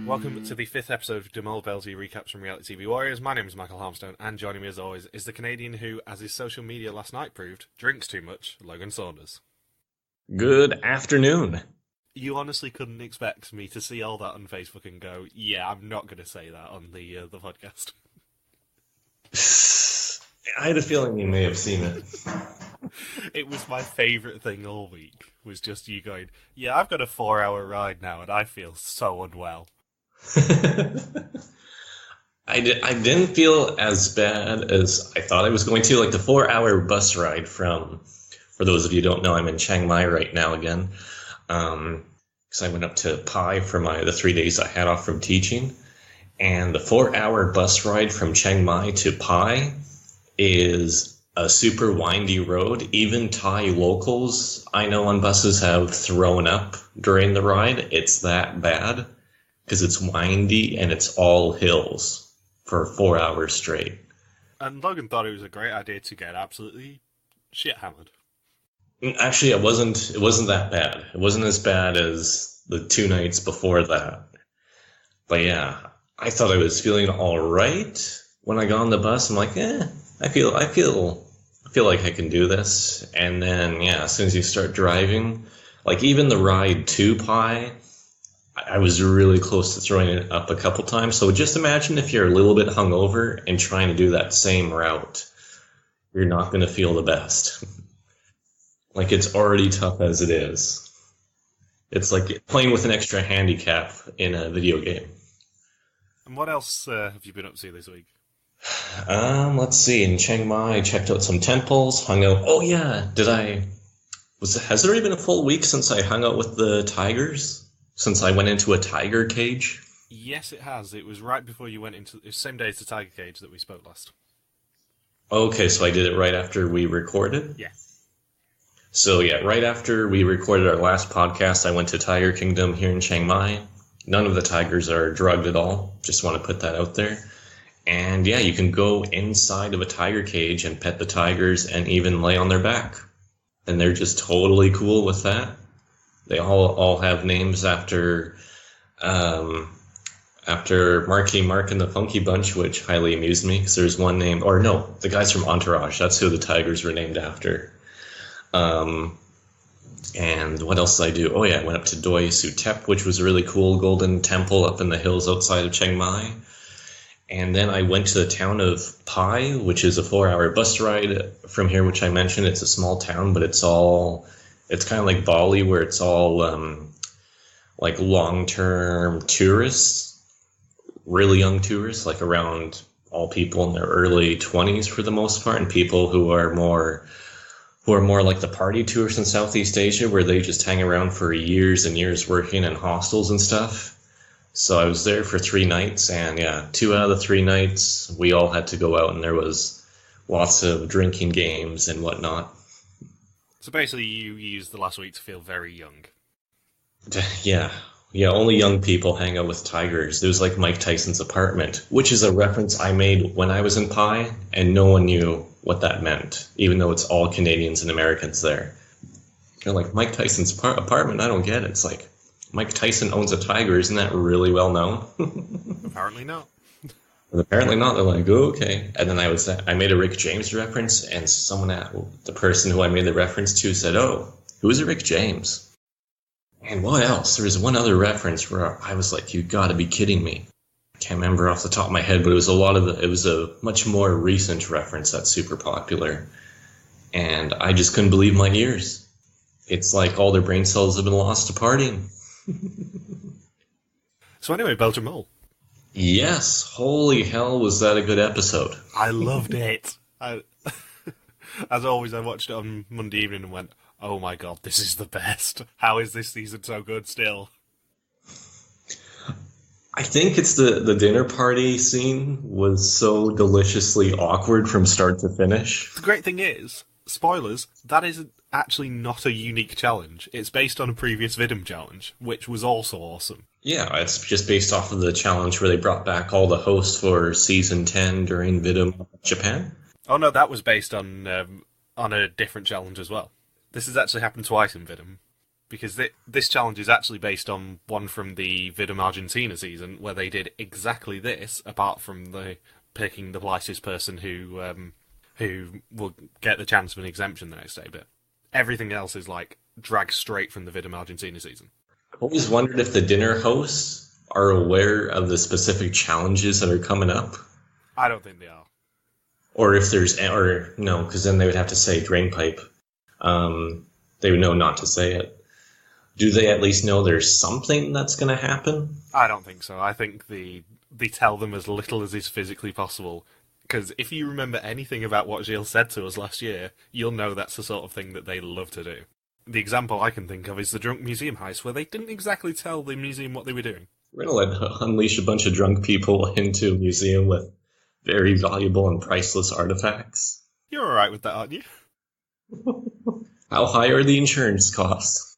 Welcome to the 5th episode of Mol Belgie Recaps from Reality TV Warriors. My name is Michael Harmstone, and joining me as always is the Canadian who, as his social media last night proved, drinks too much, Logan Saunders. Good afternoon. You honestly couldn't expect me to see all that on Facebook and go, yeah, I'm not going to say that on the podcast. I had a feeling you may have seen it. It was my favourite thing all week, was just you going, yeah, I've got a 4-hour ride now and I feel so unwell. I didn't feel as bad as I thought I was going to. Like the 4-hour bus ride for those of you who don't know, I'm in Chiang Mai right now again. Because I went up to Pai for the 3 days I had off from teaching. And the 4-hour bus ride from Chiang Mai to Pai is a super windy road. Even Thai locals I know on buses have thrown up during the ride. It's that bad because it's windy and it's all hills for 4 hours straight. And Logan thought it was a great idea to get absolutely shit-hammered. Actually, it wasn't that bad. It wasn't as bad as the 2 nights before that. But yeah, I thought I was feeling all right when I got on the bus. I'm like, I feel like I can do this. And then, yeah, as soon as you start driving, like even the ride to Pai, I was really close to throwing it up a couple times. So just imagine if you're a little bit hungover and trying to do that same route. You're not going to feel the best. Like, it's already tough as it is. It's like playing with an extra handicap in a video game. And what else have you been up to this week? Let's see. In Chiang Mai, I checked out some temples, hung out. Oh yeah, has it already been a full week since I hung out with the tigers? Since I went into a tiger cage? Yes, it has. It was right before you went into the same day as the tiger cage that we spoke last. Okay, so I did it right after we recorded? Yeah. So yeah, right after we recorded our last podcast, I went to Tiger Kingdom here in Chiang Mai. None of the tigers are drugged at all. Just want to put that out there. And yeah, you can go inside of a tiger cage and pet the tigers and even lay on their back. And they're just totally cool with that. They all have names after Marky Mark and the Funky Bunch, which highly amused me, because there's one name, or no, the guys from Entourage, that's who the tigers were named after. And what else did I do? Oh yeah, I went up to Doi Sutep, which was a really cool golden temple up in the hills outside of Chiang Mai. And then I went to the town of Pai, which is a 4-hour bus ride from here, which I mentioned. It's a small town, but it's kind of like Bali, where it's all like long-term tourists, really young tourists, like around all people in their early 20s for the most part, and people who are more like the party tourists in Southeast Asia, where they just hang around for years and years working in hostels and stuff. So I was there for 3 nights, and yeah, 2 out of the 3 nights, we all had to go out, and there was lots of drinking games and whatnot. So basically you used the last week to feel very young. Yeah, only young people hang out with tigers. It was like Mike Tyson's apartment, which is a reference I made when I was in Pai, and no one knew what that meant, even though it's all Canadians and Americans there. They're like, Mike Tyson's apartment? I don't get it. It's like, Mike Tyson owns a tiger. Isn't that really well known? Apparently not. Apparently not. They're like, oh, okay. And then I made a Rick James reference, and the person who I made the reference to said, oh, who's a Rick James? And what else? There was one other reference where I was like, you gotta be kidding me. I can't remember off the top of my head, but it was a much more recent reference that's super popular. And I just couldn't believe my ears. It's like all their brain cells have been lost to partying. So anyway, Belgian Mole. Yes, holy hell, was that a good episode. I loved it. As always, I watched it on Monday evening and went, oh my god, this is the best. How is this season so good still? I think it's the dinner party scene was so deliciously awkward from start to finish. The great thing is, spoilers, that is actually not a unique challenge. It's based on a previous Vidum challenge, which was also awesome. Yeah, it's just based off of the challenge where they brought back all the hosts for Season 10 during Vidum Japan. Oh no, that was based on a different challenge as well. This has actually happened twice in Vidum, because this challenge is actually based on one from the Vidum Argentina season, where they did exactly this, apart from the picking the politest person who will get the chance of an exemption the next day. But everything else is like dragged straight from the Vidum Argentina season. I've always wondered if the dinner hosts are aware of the specific challenges that are coming up. I don't think they are. Or if there's, or no, because then they would have to say drain pipe. They would know not to say it. Do they at least know there's something that's going to happen? I don't think so. I think they tell them as little as is physically possible. Because if you remember anything about what Gilles said to us last year, you'll know that's the sort of thing that they love to do. The example I can think of is the drunk museum heist, where they didn't exactly tell the museum what they were doing. We're going to unleash a bunch of drunk people into a museum with very valuable and priceless artifacts. You're alright with that, aren't you? How high are the insurance costs?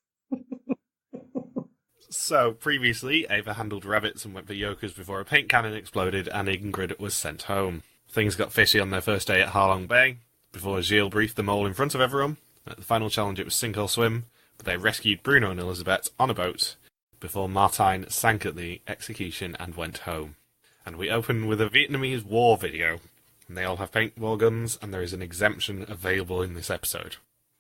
So, previously, Ava handled rabbits and went for yokers before a paint cannon exploded and Ingrid was sent home. Things got fishy on their first day at Harlong Bay, before Gilles briefed them all in front of everyone. At the final challenge it was sink or swim, but they rescued Bruno and Elizabeth on a boat, before Martine sank at the execution and went home. And we open with a Vietnamese war video, and they all have paintball guns, and there is an exemption available in this episode.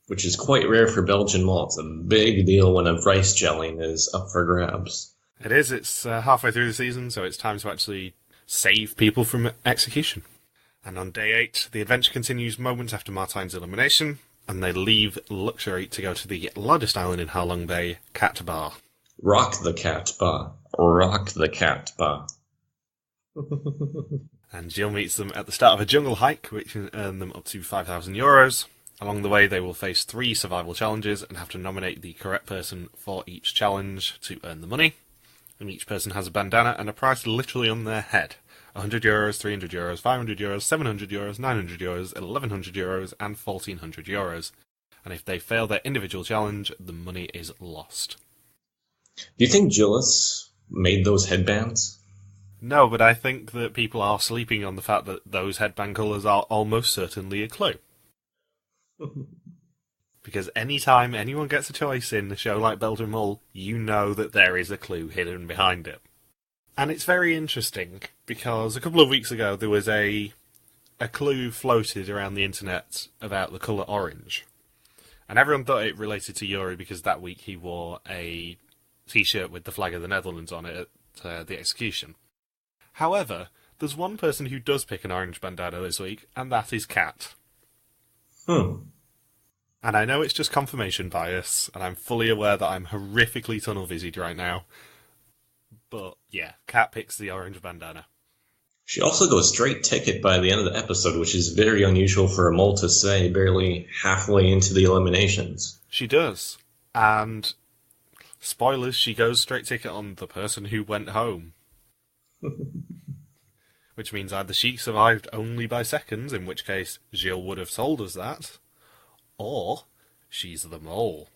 Which is quite rare for Belgian malt. It's a big deal when a rice gelling is up for grabs. It is. It's halfway through the season, so it's time to actually save people from execution. And on day 8, the adventure continues moments after Martine's elimination, and they leave Luxury to go to the largest island in Halong Bay, Kaat Bar. Rock the Cat Bar. Rock the Cat Bar. And Gilles meets them at the start of a jungle hike, which can earn them up to €5,000. Along the way, they will face 3 survival challenges and have to nominate the correct person for each challenge to earn the money. And each person has a bandana and a price literally on their head. €100, €300, €500, €700, €900, €1,100, and €1,400. And if they fail their individual challenge, the money is lost. Do you think Gilles made those headbands? No, but I think that people are sleeping on the fact that those headband colours are almost certainly a clue. Because any time anyone gets a choice in a show like Belgian Mol, you know that there is a clue hidden behind it. And it's very interesting, because a couple of weeks ago there was a clue floated around the internet about the colour orange. And everyone thought it related to Yuri because that week he wore a t-shirt with the flag of the Netherlands on it at the execution. However, there's one person who does pick an orange bandana this week, and that is Kaat. And I know it's just confirmation bias, and I'm fully aware that I'm horrifically tunnel-visied right now. But yeah, Kaat picks the orange bandana. She also goes straight ticket by the end of the episode, which is very unusual for a mole to say, barely halfway into the eliminations. She does. And, spoilers, she goes straight ticket on the person who went home. Which means either she survived only by seconds, in which case Gilles would have told us that, or she's the mole.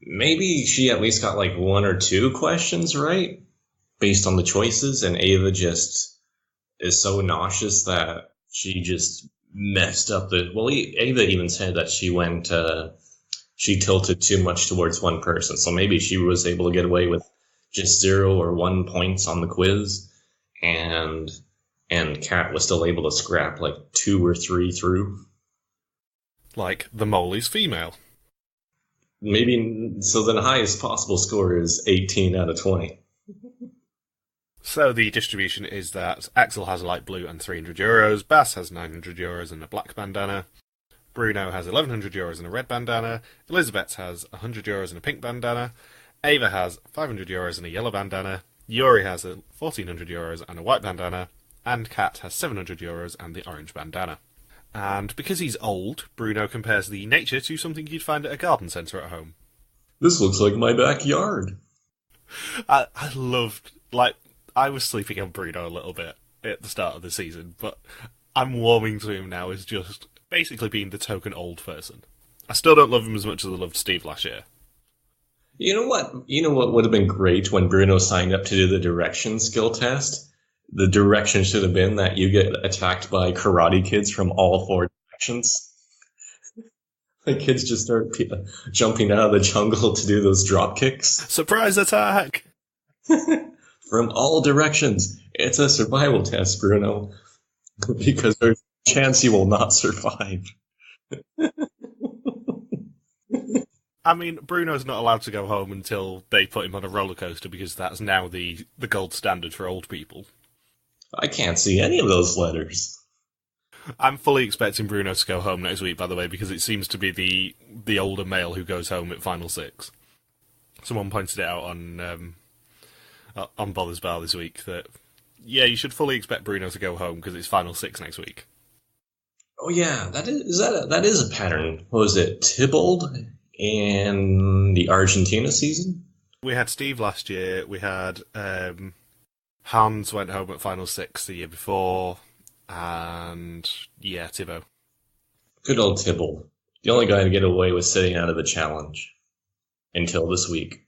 Maybe she at least got like 1 or 2 questions right, based on the choices, and Ava just is so nauseous that she just messed up the... Well, Ava even said that she tilted too much towards one person, so maybe she was able to get away with just 0 or 1 points on the quiz, and Kaat was still able to scrap like 2 or 3 through. Like, the mole is female. Maybe, so the highest possible score is 18 out of 20. So the distribution is that Axel has a light blue and €300, Bass has €900 and a black bandana, Bruno has €1,100 and a red bandana, Elizabeth has €100 and a pink bandana, Ava has €500 and a yellow bandana, Yuri has €1,400 and a white bandana, and Kaat has €700 and the orange bandana. And because he's old, Bruno compares the nature to something you'd find at a garden centre at home. This looks like my backyard. I loved, I was sleeping on Bruno a little bit at the start of the season, but I'm warming to him now as just basically being the token old person. I still don't love him as much as I loved Steve last year. You know what would have been great when Bruno signed up to do the direction skill test? The direction should have been that you get attacked by karate kids from all 4 directions. The kids just start jumping out of the jungle to do those drop kicks Surprise attack! from all directions. It's a survival test, Bruno, because there's a chance you will not survive. I mean, Bruno's not allowed to go home until they put him on a roller coaster because that's now the gold standard for old people. I can't see any of those letters. I'm fully expecting Bruno to go home next week, by the way, because it seems to be the older male who goes home at Final Six. Someone pointed it out on Bother's Bar this week that, yeah, you should fully expect Bruno to go home because it's Final Six next week. Oh yeah, that is a pattern. What was it, Tybalt in the Argentina season? We had Steve last year. We had Hans went home at Final Six the year before, and yeah, Thibaut. Good old Tybalt. The only guy to get away with sitting out of the challenge. Until this week.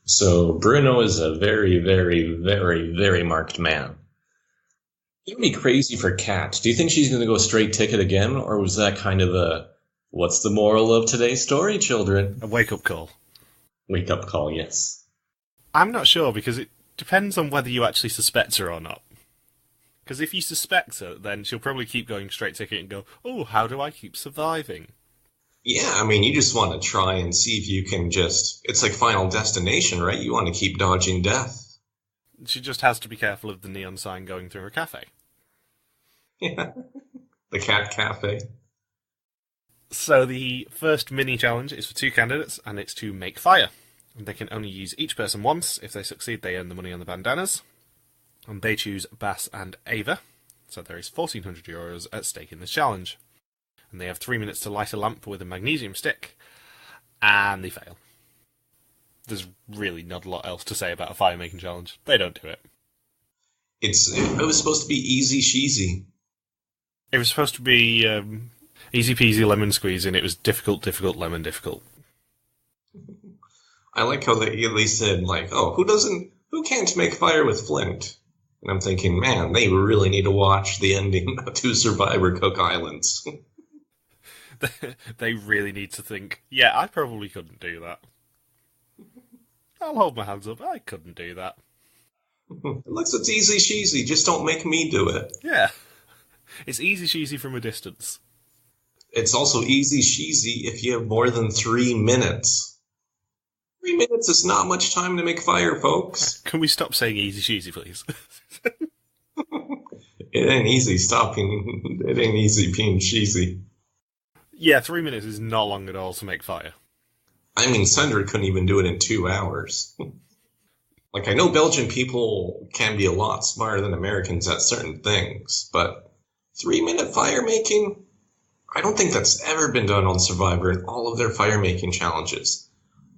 So Bruno is a very, very, very, very marked man. It would be crazy for Kaat. Do you think she's going to go straight ticket again, or was that kind of a, what's the moral of today's story, children? A wake-up call. Wake-up call, yes. I'm not sure, because it depends on whether you actually suspect her or not. Because if you suspect her, then she'll probably keep going straight ticket and go, oh, how do I keep surviving? Yeah, I mean, you just want to try and see if you can just... It's like Final Destination, right? You want to keep dodging death. She just has to be careful of the neon sign going through her cafe. Yeah, the Cat Cafe. So the first mini-challenge is for 2 candidates, and it's to make fire. And they can only use each person once. If they succeed, they earn the money on the bandanas. And they choose Bas and Ava. So there is €1,400 at stake in this challenge. And they have 3 minutes to light a lamp with a magnesium stick, and they fail. There's really not a lot else to say about a fire-making challenge. They don't do it. It was supposed to be easy cheesy. It was supposed to be easy peasy lemon squeeze, and it was difficult, difficult, lemon difficult. I like how they said, like, oh, who can't make fire with flint? And I'm thinking, man, they really need to watch the ending to Survivor Cook Islands. They really need to think, yeah, I probably couldn't do that. I'll hold my hands up, I couldn't do that. It looks it's easy cheesy, just don't make me do it. Yeah. It's easy cheesy from a distance. It's also easy cheesy if you have more than 3 minutes. 3 minutes is not much time to make fire, folks. Can we stop saying easy cheesy, please? It ain't easy stopping. It ain't easy being cheesy. Yeah, 3 minutes is not long at all to make fire. I mean, Sandra couldn't even do it in 2 hours. Like, I know Belgian people can be a lot smarter than Americans at certain things, but 3-minute fire making? I don't think that's ever been done on Survivor in all of their fire making challenges.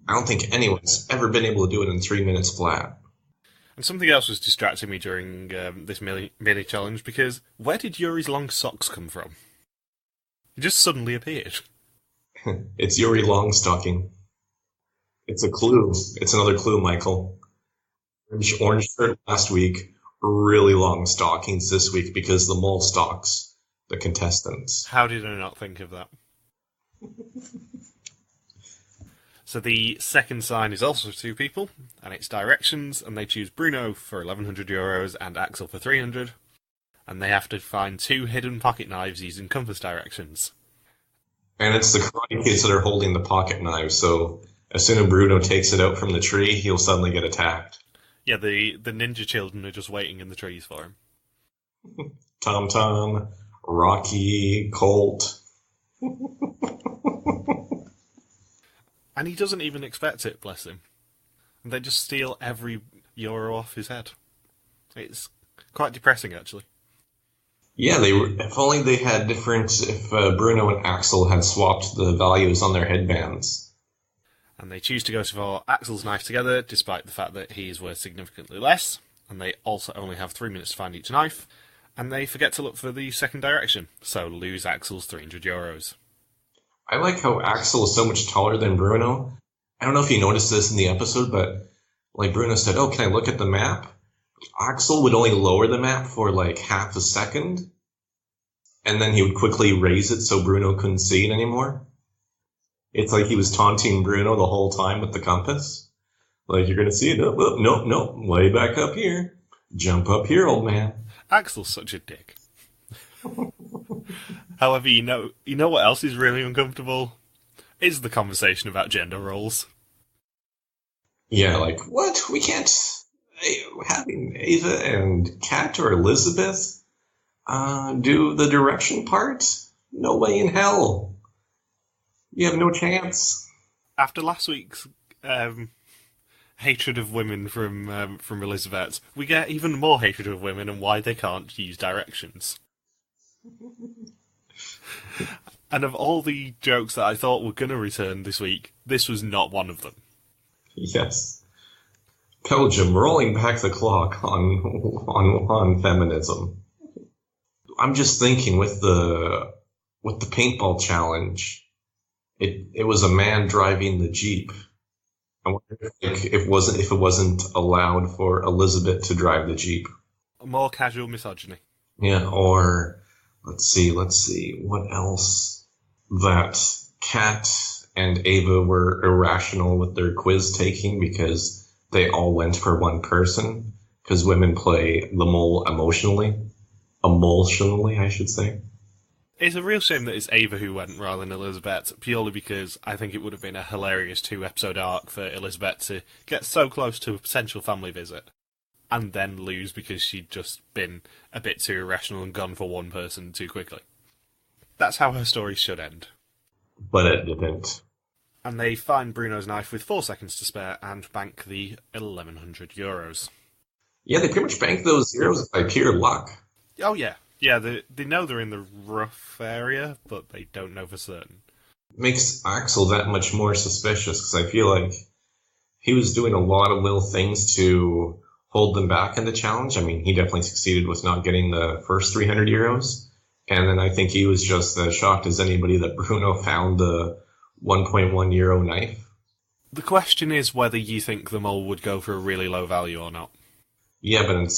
I don't think anyone's ever been able to do it in 3 minutes flat. And something else was distracting me during this mini challenge, because where did Yuri's long socks come from? He just suddenly appeared. It's Yuri Longstocking. It's a clue. It's another clue, Michael. Orange shirt last week, really long stockings this week because the mole stalks the contestants. How did I not think of that? So the second sign is also 2 people, and it's directions, and they choose Bruno for €1,100 and Axel for 300, and they have to find 2 hidden pocket knives using compass directions. And it's the Karate Kids that are holding the pocket knives, so as soon as Bruno takes it out from the tree, he'll suddenly get attacked. Yeah, the ninja children are just waiting in the trees for him. Tom Tom, Rocky, Colt. And he doesn't even expect it, bless him. And they just steal every euro off his head. It's quite depressing, actually. Yeah, if only they had if Bruno and Axel had swapped the values on their headbands. And they choose to go for Axel's knife together, despite the fact that he is worth significantly less. And they also only have 3 minutes to find each knife. And they forget to look for the second direction, so lose Axel's €300. I like how Axel is so much taller than Bruno. I don't know if you noticed this in the episode, but like Bruno said, oh, can I look at the map? Axel would only lower the map for like half a second. and then he would quickly raise it so Bruno couldn't see it anymore. It's like he was taunting Bruno the whole time with the compass. Like, you're going to see it. Nope, way back up here. Jump up here, old man. Axel's such a dick. However, you know what else is really uncomfortable? Is the conversation about gender roles. Yeah, like, what? We can't... Having Ava and Kaat or Elizabeth do the direction part? No way in hell. You have no chance. After last week's hatred of women from Elizabeth, we get even more hatred of women and why they can't use directions. And of all the jokes that I thought were going to return this week, this was not one of them. Yes. Belgium rolling back the clock on feminism. I'm just thinking with the paintball challenge, it was a man driving the Jeep. I wonder if it wasn't allowed for Elizabeth to drive the Jeep. More casual misogyny. Yeah, or let's see, what else? That Kaat and Ava were irrational with their quiz taking because they all went for one person. Because women play the mole emotionally, I should say. It's a real shame that it's Ava who went rather than Elizabeth, purely because I think it would have been a hilarious 2-episode arc for Elizabeth to get so close to a potential family visit and then lose because she'd just been a bit too irrational and gone for one person too quickly. That's how her story should end. But it didn't. And they find Bruno's knife with 4 seconds to spare and bank the €1,100. Yeah, they pretty much bank those zeros by pure luck. Oh, yeah. Yeah, they know they're in the rough area, but they don't know for certain. Makes Axel that much more suspicious, because I feel like he was doing a lot of little things to hold them back in the challenge. I mean, he definitely succeeded with not getting the first €300. And then I think he was just as shocked as anybody that Bruno found the €1.1 knife. The question is whether you think the mole would go for a really low value or not. Yeah, but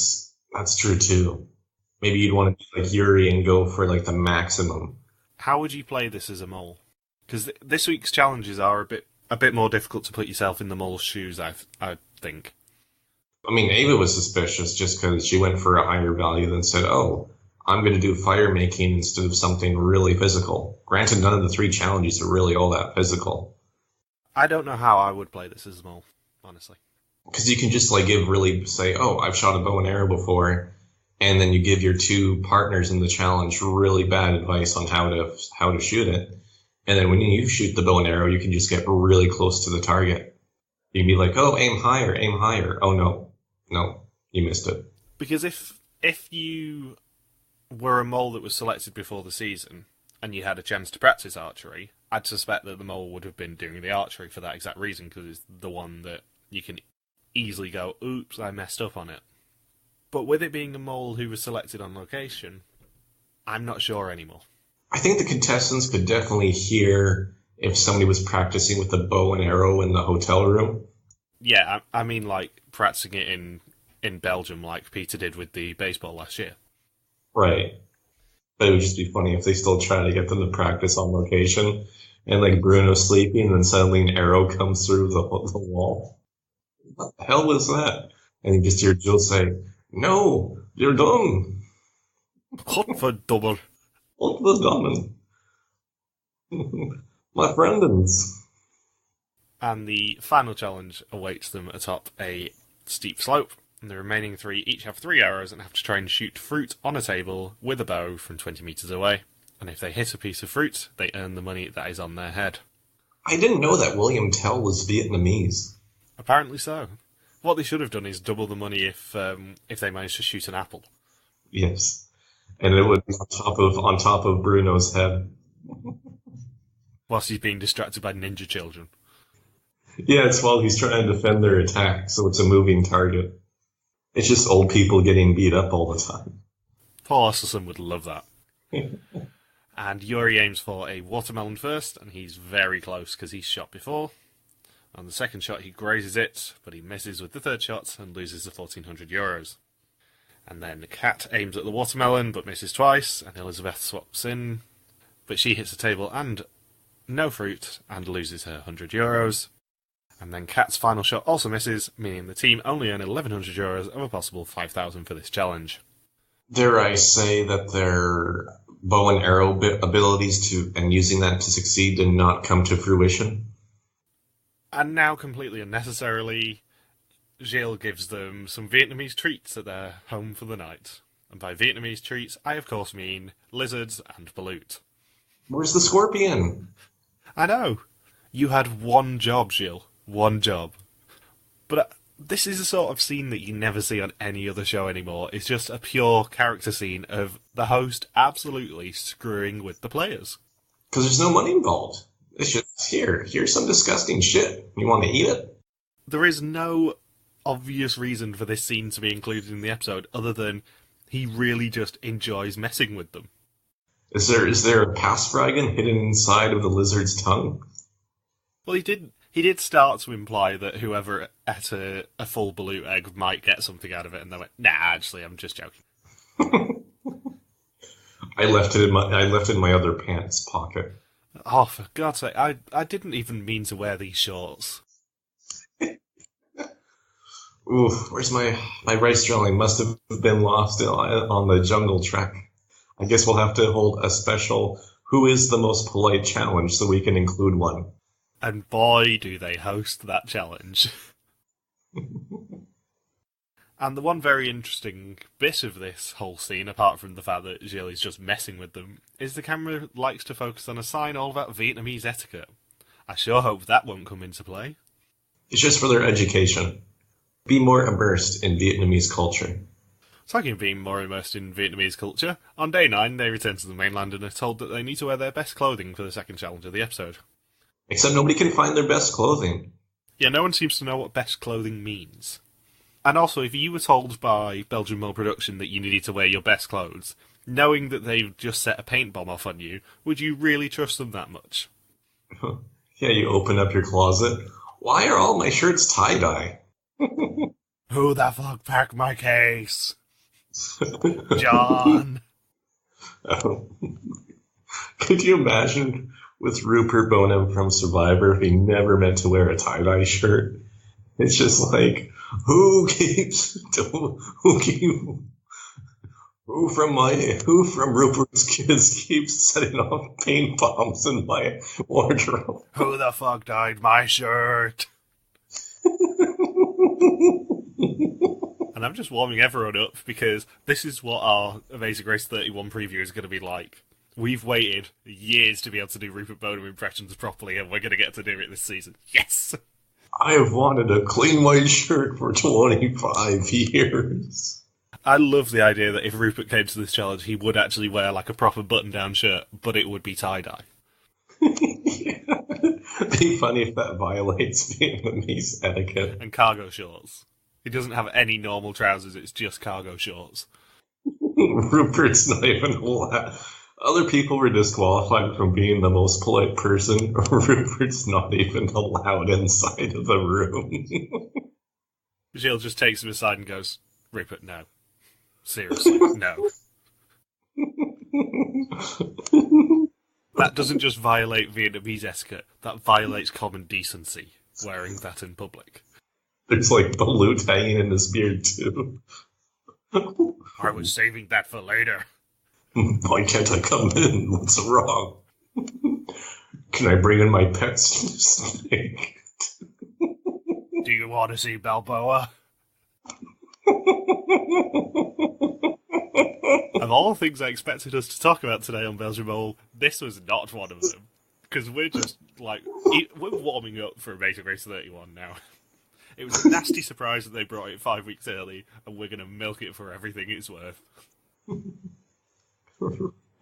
that's true too. Maybe you'd want to be like Yuri and go for like the maximum. How would you play this as a mole? Because this week's challenges are a bit more difficult to put yourself in the mole's shoes, I think. I mean, Ava was suspicious just because she went for a higher value than said, oh, I'm going to do fire making instead of something really physical. Granted, none of the 3 challenges are really all that physical. I don't know how I would play this as a mole, honestly. Because you can just like say, oh, I've shot a bow and arrow before, and then you give your 2 partners in the challenge really bad advice on how to shoot it. And then when you shoot the bow and arrow, you can just get really close to the target. You can be like, oh, aim higher. Oh, no, you missed it. Because if you were a mole that was selected before the season, and you had a chance to practice archery, I'd suspect that the mole would have been doing the archery for that exact reason, because it's the one that you can easily go, oops, I messed up on it. But with it being a mole who was selected on location, I'm not sure anymore. I think the contestants could definitely hear if somebody was practicing with a bow and arrow in the hotel room. Yeah, I mean like practicing it in Belgium like Peter did with the baseball last year. Right. But it would just be funny if they still try to get them to practice on location and like Bruno's sleeping and then suddenly an arrow comes through the wall. What the hell was that? And you just hear Jill say, no, you're done. Godverdomme. What was done? My friends. And the final challenge awaits them atop a steep slope. And the remaining 3 each have 3 arrows and have to try and shoot fruit on a table with a bow from 20 metres away. And if they hit a piece of fruit, they earn the money that is on their head. I didn't know that William Tell was Vietnamese. Apparently so. What they should have done is double the money if they managed to shoot an apple. Yes. And it would be on top of Bruno's head. Whilst he's being distracted by ninja children. Yeah, it's while he's trying to defend their attack, so it's a moving target. It's just old people getting beat up all the time. Paul Osselson would love that. And Yuri aims for a watermelon first, and he's very close because he's shot before. On the second shot he grazes it, but he misses with the third shot and loses the €1,400. And then Kaat aims at the watermelon but misses twice, and Elizabeth swaps in, but she hits the table and no fruit and loses her €100. And then Kaat's final shot also misses, meaning the team only earn €1,100 of a possible 5,000 for this challenge. Dare I say that their bow and arrow abilities and using that to succeed did not come to fruition? And now, completely unnecessarily, Gilles gives them some Vietnamese treats at their home for the night. And by Vietnamese treats, I of course mean lizards and balut. Where's the scorpion? I know. You had one job, Gilles. One job. But this is a sort of scene that you never see on any other show anymore. It's just a pure character scene of the host absolutely screwing with the players. Because there's no money involved. It's just, here's some disgusting shit. You want to eat it? There is no obvious reason for this scene to be included in the episode other than he really just enjoys messing with them. Is there a pastfragen hidden inside of the lizard's tongue? Well, he did start to imply that whoever ate a full balut egg might get something out of it, and they went, "Nah, actually, I'm just joking." I left it in my other pants pocket. Oh, for God's sake, I didn't even mean to wear these shorts. Ooh, where's my rice drilling? Must have been lost on the jungle trek. I guess we'll have to hold a special "Who is the most polite" challenge so we can include one. And boy, do they host that challenge. And the one very interesting bit of this whole scene, apart from the fact that Gilles is just messing with them, is the camera likes to focus on a sign all about Vietnamese etiquette. I sure hope that won't come into play. It's just for their education. Be more immersed in Vietnamese culture. Talking of being more immersed in Vietnamese culture, on day 9 they return to the mainland and are told that they need to wear their best clothing for the second challenge of the episode. Except nobody can find their best clothing. Yeah, no one seems to know what best clothing means. And also, if you were told by Belgian Mole Production that you needed to wear your best clothes, knowing that they've just set a paint bomb off on you, would you really trust them that much? Yeah, you open up your closet. Why are all my shirts tie-dye? Who the fuck packed my case? John! Oh. Could you imagine with Rupert Bonham from Survivor if he never meant to wear a tie-dye shirt? It's just like, who from Rupert's kids keeps setting off paint bombs in my wardrobe? Who the fuck dyed my shirt? And I'm just warming everyone up because this is what our Amazing Race 31 preview is going to be like. We've waited years to be able to do Rupert Bonham impressions properly, and we're going to get to do it this season. Yes! I have wanted a clean white shirt for 25 years. I love the idea that if Rupert came to this challenge, he would actually wear like a proper button-down shirt, but it would be tie-dye. Yeah. It'd be funny if that violates Vietnamese etiquette. And cargo shorts. He doesn't have any normal trousers, it's just cargo shorts. Rupert's not even allowed. Other people were disqualified from being the most polite person. Rupert's not even allowed inside of the room. Gilles just takes him aside and goes, "Rupert, no. Seriously, no." That doesn't just violate Vietnamese etiquette, that violates common decency, wearing that in public. There's like balut hanging in his beard too. I was saving that for later. Why can't I come in? What's wrong? Can I bring in my pet snake? Do you want to see Balboa? Of all the things I expected us to talk about today on Belgian Mole, this was not one of them. Because we're just, like, we're warming up for Amazing Race 31 now. It was a nasty surprise that they brought it 5 weeks early, and we're going to milk it for everything it's worth.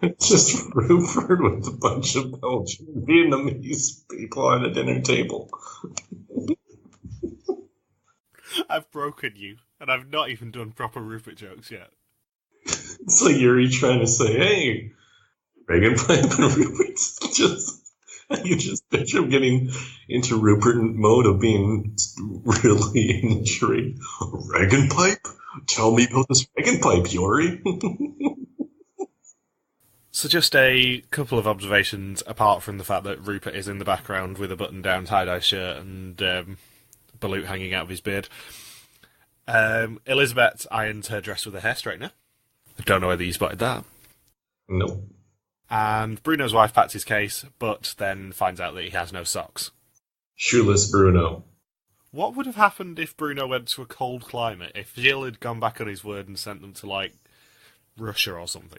It's just Rupert with a bunch of Belgian Vietnamese people at a dinner table. I've broken you, and I've not even done proper Rupert jokes yet. It's like Yuri trying to say, hey, Reagan Pipe and Rupert's just You just picture him getting into Rupert mode of being really intrigued. Reagan pipe? Tell me about this Reagan pipe, Yori. So just a couple of observations, apart from the fact that Rupert is in the background with a button-down tie-dye shirt and balut hanging out of his beard. Elizabeth irons her dress with a hair straightener. I don't know whether you spotted that. Nope. And Bruno's wife pats his case, but then finds out that he has no socks. Shoeless Bruno. What would have happened if Bruno went to a cold climate? If Gilles had gone back on his word and sent them to, like, Russia or something?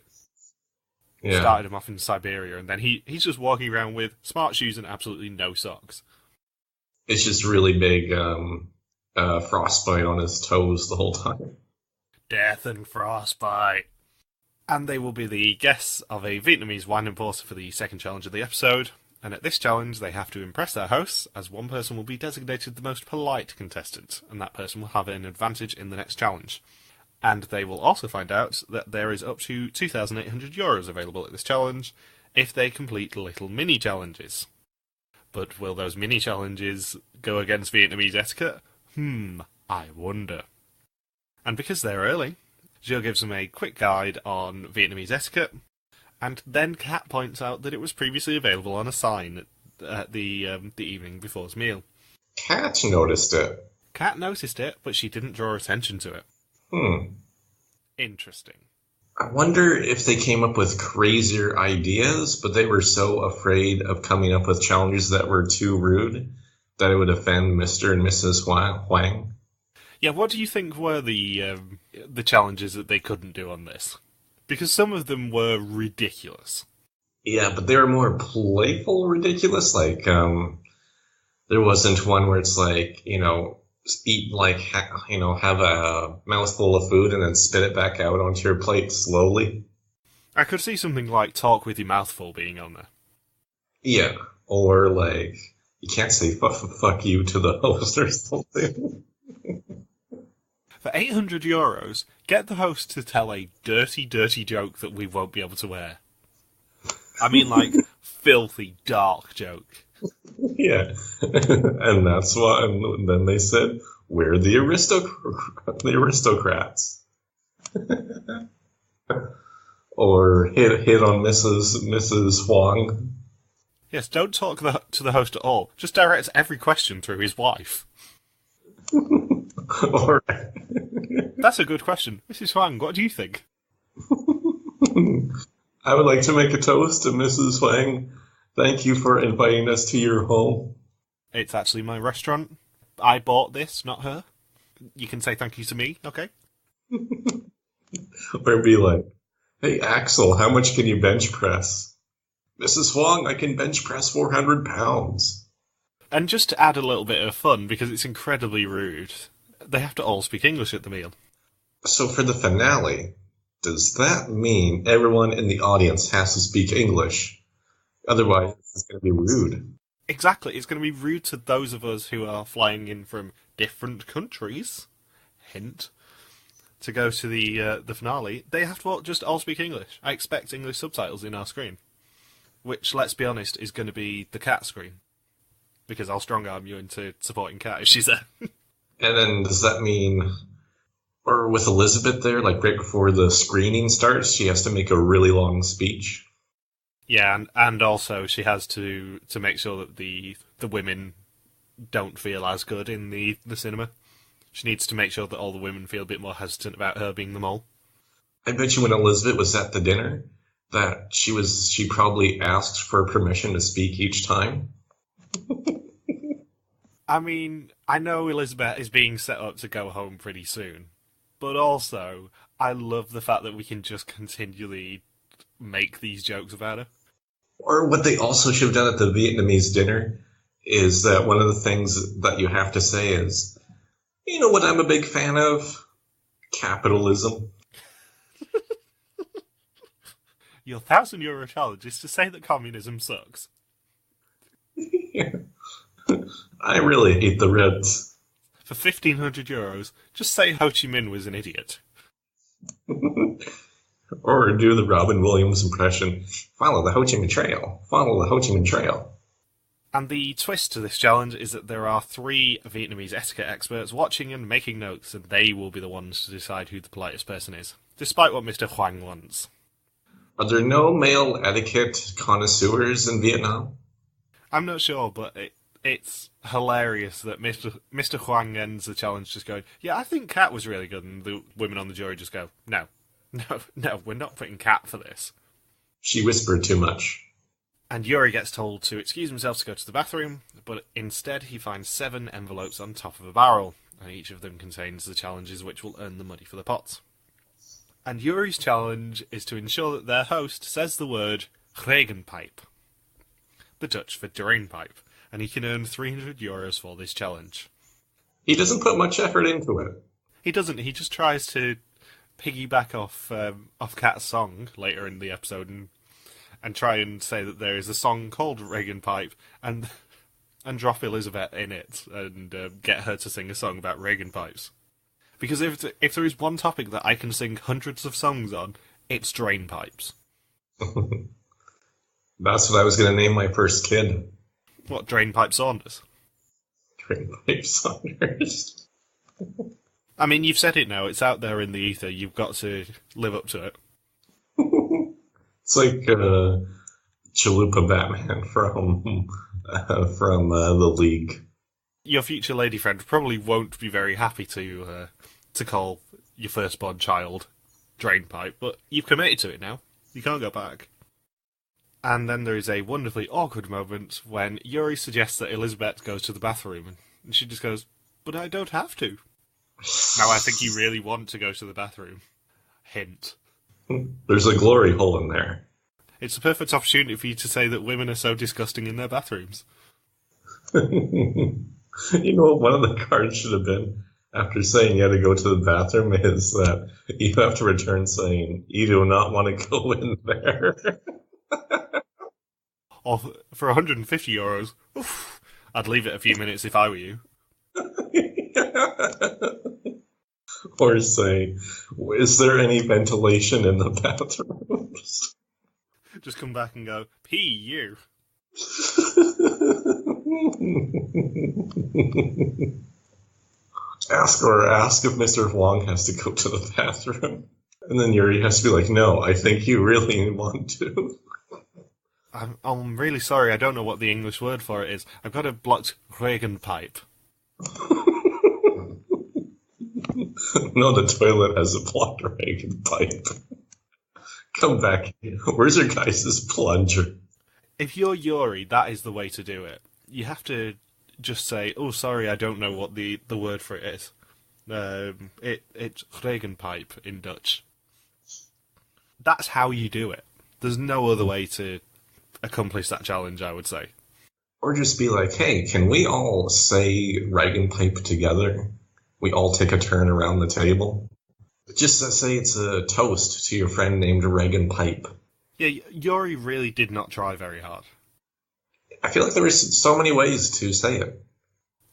Yeah. Started him off in Siberia, and then he's just walking around with smart shoes and absolutely no socks. It's just really big frostbite on his toes the whole time. Death and frostbite. And they will be the guests of a Vietnamese wine importer for the second challenge of the episode. And at this challenge, they have to impress their hosts, as one person will be designated the most polite contestant, and that person will have an advantage in the next challenge. And they will also find out that there is up to €2,800 available at this challenge if they complete little mini-challenges. But will those mini-challenges go against Vietnamese etiquette? I wonder. And because they're early, Gilles gives them a quick guide on Vietnamese etiquette, and then Kaat points out that it was previously available on a sign at the evening before his meal. Kaat noticed it. Kaat noticed it, but she didn't draw attention to it. Interesting. I wonder if they came up with crazier ideas, but they were so afraid of coming up with challenges that were too rude that it would offend Mr. and Mrs. Huang. Yeah, what do you think were the challenges that they couldn't do on this? Because some of them were ridiculous. Yeah, but they were more playful ridiculous. Like, there wasn't one where it's like, eat have a mouthful of food and then spit it back out onto your plate slowly. I could see something like talk with your mouth full being on there. Yeah, or like you can't say fuck you to the host or something. For €800, get the host to tell a dirty, dirty joke that we won't be able to air. I mean, like, filthy, dark joke. Yeah, and that's why. And then they said, "We're the aristocrats," or hit on Mrs. Huang. Yes, don't talk to the host at all. Just direct every question through his wife. Or that's a good question, Mrs. Huang. What do you think? I would like to make a toast to Mrs. Huang. Thank you for inviting us to your home. It's actually my restaurant. I bought this, not her. You can say thank you to me, okay? Or be like, hey, Axel, how much can you bench press? Mrs. Huang, I can bench press 400 pounds. And just to add a little bit of fun, because it's incredibly rude, they have to all speak English at the meal. So for the finale, does that mean everyone in the audience has to speak English? Otherwise, it's going to be rude. Exactly. It's going to be rude to those of us who are flying in from different countries, hint, to go to the finale. They have to just all speak English. I expect English subtitles in our screen, which, let's be honest, is going to be the Kaat screen, because I'll strong-arm you into supporting Kaat if she's there. And then does that mean, or with Elizabeth there, like right before the screening starts, she has to make a really long speech? Yeah, and also she has to make sure that the women don't feel as good in the cinema. She needs to make sure that all the women feel a bit more hesitant about her being the mole. I bet you when Elizabeth was at the dinner, that she probably asked for permission to speak each time. I mean, I know Elizabeth is being set up to go home pretty soon, but also, I love the fact that we can just continually make these jokes about her. Or what they also should have done at the Vietnamese dinner is that one of the things that you have to say is, you know what I'm a big fan of? Capitalism. Your €1,000 challenge is to say that communism sucks. Yeah. I really hate the Reds. For €1,500, just say Ho Chi Minh was an idiot. Or do the Robin Williams impression. Follow the Ho Chi Minh Trail. Follow the Ho Chi Minh Trail. And the twist to this challenge is that there are 3 Vietnamese etiquette experts watching and making notes, and they will be the ones to decide who the politest person is, despite what Mr. Huang wants. Are there no male etiquette connoisseurs in Vietnam? I'm not sure, but it's hilarious that Mr. Huang ends the challenge just going, yeah, I think Kaat was really good, and the women on the jury just go, no, we're not putting Kaat for this. She whispered too much. And Yuri gets told to excuse himself to go to the bathroom, but instead he finds 7 envelopes on top of a barrel, and each of them contains the challenges which will earn the money for the pots. And Yuri's challenge is to ensure that their host says the word regenpipe, the Dutch for drain pipe, and he can earn €300 for this challenge. He doesn't put much effort into it. He doesn't, he just tries to piggyback off Kaat's song later in the episode and try and say that there is a song called Reagan Pipe and drop Elizabeth in it and get her to sing a song about Reagan pipes. Because if there is one topic that I can sing hundreds of songs on, it's drain pipes. That's what I was going to name my first kid. What, Drain Pipe Saunders? Drain Pipe Saunders. I mean, you've said it now, it's out there in the ether, you've got to live up to it. It's like Chalupa Batman from the League. Your future lady friend probably won't be very happy to call your firstborn child Drainpipe, but you've committed to it now. You can't go back. And then there is a wonderfully awkward moment when Yuri suggests that Elizabeth goes to the bathroom, and she just goes, but I don't have to. Now I think you really want to go to the bathroom. Hint. There's a glory hole in there. It's a perfect opportunity for you to say that women are so disgusting in their bathrooms. You know what one of the cards should have been, after saying you had to go to the bathroom, is that you have to return saying, you do not want to go in there. Or for €150, oof, I'd leave it a few minutes if I were you. Or say, is there any ventilation in the bathrooms? Just come back and go, pee you. Ask if Mr. Huang has to go to the bathroom. And then Yuri has to be like, no, I think you really want to. I'm really sorry, I don't know what the English word for it is. I've got a blocked Reagan pipe. No, the toilet has a blocked Reagan pipe. Come back. Where's your guys' plunger? If you're Yuri, that is the way to do it. You have to just say, oh, sorry, I don't know what the word for it is. It's Reagan pipe in Dutch. That's how you do it. There's no other way to accomplish that challenge, I would say. Or just be like, hey, can we all say Reagan pipe together? We all take a turn around the table. Just say it's a toast to your friend named Reagan Pipe. Yeah, Yuri really did not try very hard. I feel like there is so many ways to say it.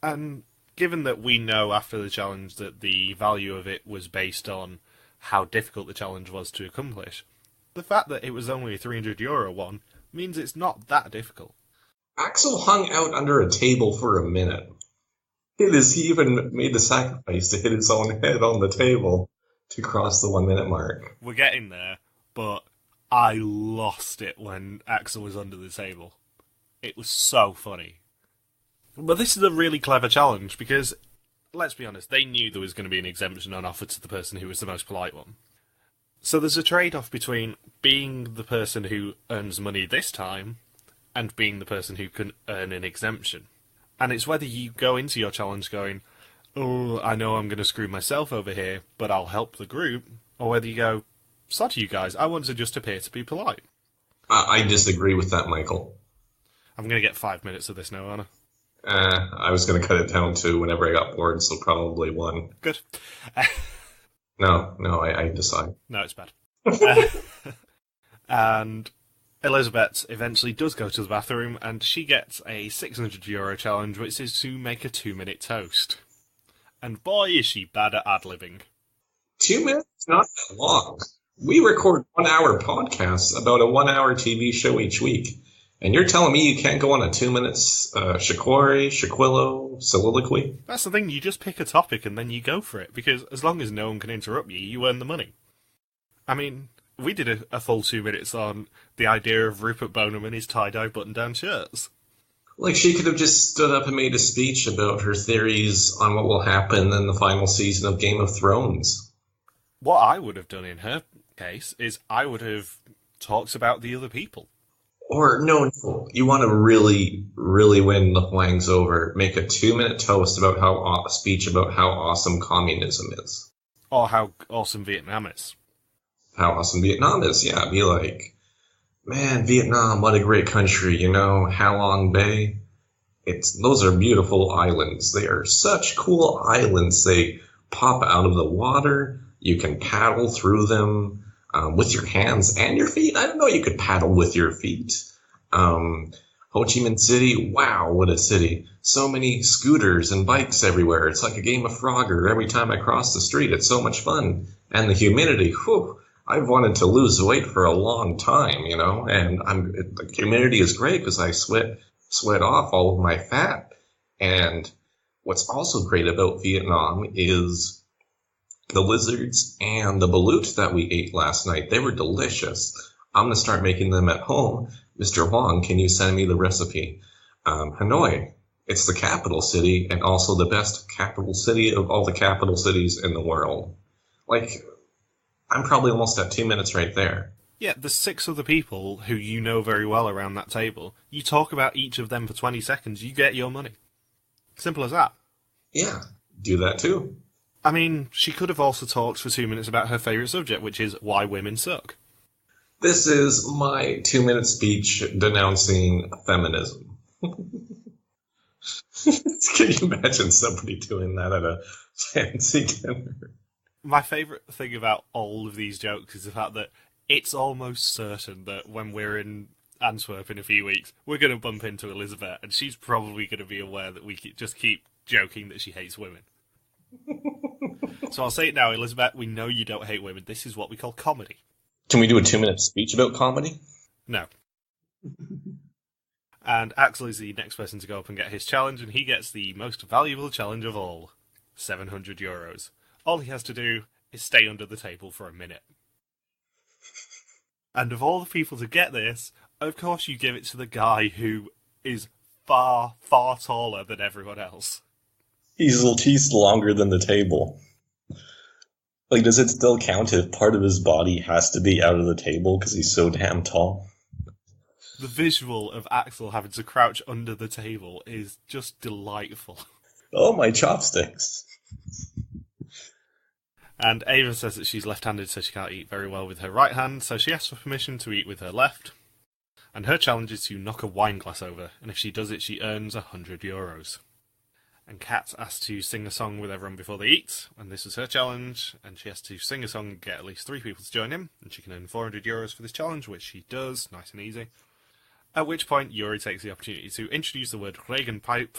And given that we know after the challenge that the value of it was based on how difficult the challenge was to accomplish, the fact that it was only a €300 one means it's not that difficult. Axel hung out under a table for a minute. He even made the sacrifice to hit his own head on the table to cross the 1 minute mark. We're getting there, but I lost it when Axel was under the table. It was so funny. But this is a really clever challenge because, let's be honest, they knew there was going to be an exemption on offer to the person who was the most polite one. So there's a trade-off between being the person who earns money this time and being the person who can earn an exemption. And it's whether you go into your challenge going, oh, I know I'm going to screw myself over here, but I'll help the group, or whether you go, sod you guys, I want to just appear to be polite. I disagree with that, Michael. I'm going to get 5 minutes of this now, aren't I? I was going to cut it down to whenever I got bored, so probably 1. Good. No, I decide. No, it's bad. And Elizabeth eventually does go to the bathroom, and she gets a €600 challenge, which is to make a 2-minute toast. And boy, is she bad at ad-libbing. 2 minutes? Not that long. We record 1 hour podcasts about a 1 hour TV show each week, And you're telling me you can't go on a 2 minute Shaquillo soliloquy? That's the thing, you just pick a topic and then you go for it, because as long as no one can interrupt you, you earn the money. I mean, we did a full 2 minutes on the idea of Rupert Bonham and his tie-dye button-down shirts. Like, she could have just stood up and made a speech about her theories on what will happen in the final season of Game of Thrones. What I would have done in her case is I would have talked about the other people. Or, no, you want to really, really win the Huangs over. Make a 2 minute toast about speech about how awesome communism is. Or how awesome Vietnam is. How awesome Vietnam is, yeah. Be like, man, Vietnam, what a great country, you know, Ha Long Bay. Those are beautiful islands. They are such cool islands. They pop out of the water. You can paddle through them. With your hands and your feet. I don't know, you could paddle with your feet. Ho Chi Minh City, wow, what a city. So many scooters and bikes everywhere. It's like a game of Frogger. Every time I cross the street, it's so much fun. And the humidity, whew, I've wanted to lose weight for a long time, you know, and the humidity is great because I sweat off all of my fat. And what's also great about Vietnam is the lizards and the balut that we ate last night. They were delicious. I'm going to start making them at home. Mr. Huang, can you send me the recipe? Hanoi, it's the capital city and also the best capital city of all the capital cities in the world. Like, I'm probably almost at 2 minutes right there. Yeah, there's 6 other people who you know very well around that table. You talk about each of them for 20 seconds, you get your money. Simple as that. Yeah, do that too. I mean, she could have also talked for 2 minutes about her favourite subject, which is why women suck. This is my 2 minute speech denouncing feminism. Can you imagine somebody doing that at a fancy dinner? My favourite thing about all of these jokes is the fact that it's almost certain that when we're in Antwerp in a few weeks, we're going to bump into Elizabeth, and she's probably going to be aware that we just keep joking that she hates women. So I'll say it now, Elizabeth, we know you don't hate women. This is what we call comedy. Can we do a 2 minute speech about comedy? No. And Axel is the next person to go up and get his challenge, and he gets the most valuable challenge of all, 700 euros. All he has to do is stay under the table for a minute. And of all the people to get this, of course you give it to the guy who is far, far taller than everyone else. He's longer than the table. Like, does it still count if part of his body has to be out of the table because he's so damn tall? The visual of Axel having to crouch under the table is just delightful. Oh, my chopsticks. And Ava says that she's left-handed, so she can't eat very well with her right hand, so she asks for permission to eat with her left. And her challenge is to knock a wine glass over, and if she does it, she earns 100 euros. And Kaat asks to sing a song with everyone before they eat, and this is her challenge, and she has to sing a song and get at least 3 people to join in, and she can earn 400 euros for this challenge, which she does, nice and easy. At which point, Yuri takes the opportunity to introduce the word regenpipe,